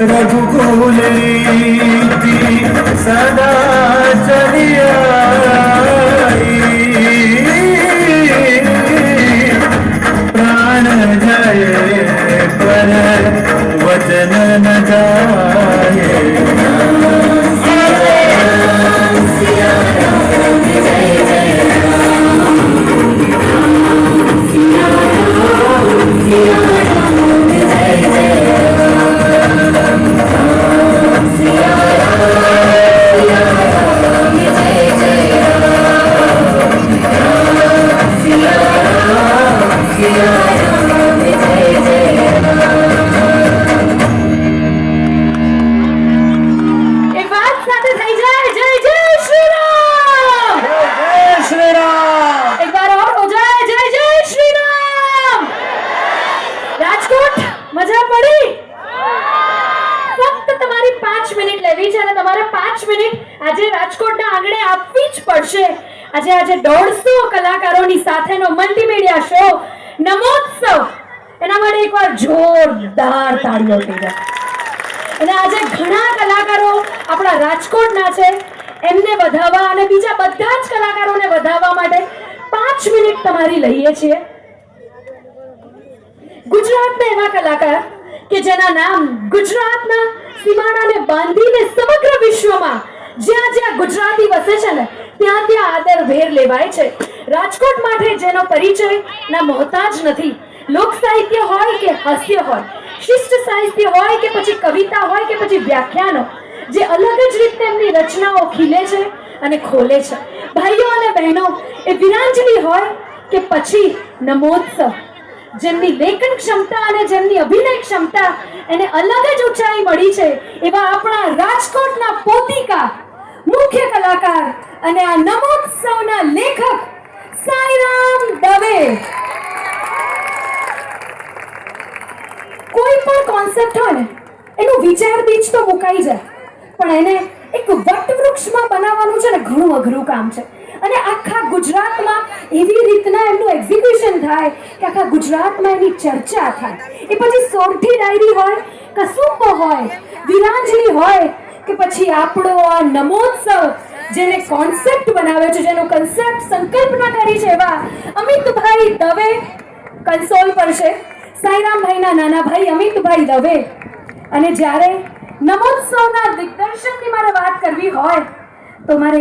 रघुकुल रीति सदा चली आई, प्राण जाए पर वचन न जाए। આજે 150 કલાકારોની સાથેનો મલ્ટીમીડિયા શો નમોત્સવ, એના માટે એકવાર જોરદાર તાળીઓ થઈ જાય। અને આજે ઘણા કલાકારો આપણા રાજકોટના છે, એમને વધાવવા અને બીજા બધા જ કલાકારોને વધાવવા માટે 5 મિનિટ તમારી લઈએ છીએ। ગુજરાતના એવા કલાકાર કે જેના નામ ગુજરાતના સીમાડાને બાંધીને સમગ્ર વિશ્વમાં જ્યાં જ્યાં ગુજરાતી વસે છે ને ત્યાં ત્યાં આદરભેર લેવાય છે। રાજકોટ માટે જેનો પરિચય ના મોહતાજ નથી, લોક સાહિત્ય હોય કે હાસ્ય હોય, શિષ્ટ સાહિત્ય હોય કે પછી કવિતા હોય કે પછી વ્યાખ્યાનો, જે અલગ જ રીતે એમની રચનાઓ ખીલે છે અને ખોલે છે। ભાઈઓ અને બહેનો, એ વીરાંજલિ હોય કે પછી નમોત્સવ, જેમની લેખન ક્ષમતા અને જેમની અભિનય ક્ષમતા એને અલગ જ ઊંચાઈ મળી છે, એવા આપણા રાજકોટના પોતિકા મુખ્ય કલાકાર અને આ નમોત્સવના લેખક સાઈરામ દવે। કોઈ પણ કોન્સેપ્ટ હોય ને એનું વિચાર બીજ તો મુકાઈ જાય, પણ એને એક વટવૃક્ષમાં બનાવવાનું છે ને ઘણું અઘરું કામ છે। અને આખા ગુજરાતમાં એવી રીતના એમનું એક્ઝિક્યુશન થાય કે આખા ગુજરાતમાં એની ચર્ચા થાય। એ પછી સોરઠી ડાયરી હોય, કસુંબો હોય, વીરાંજલિ હોય કે પછી આપણો આ નમોત્સવ જેને કોન્સેપ્ટ બનાવ્યો છે, જેનો કન્સેપ્ટ સંકલ્પના કરી છે, એવા અમિતભાઈ દવે કન્સોલ પર છે, સાઈરામભાઈના નાના ભાઈ અમિતભાઈ દવે। અને જ્યારે નમોત્સવના દિગ્દર્શનની મારે વાત કરવી હોય તો મારે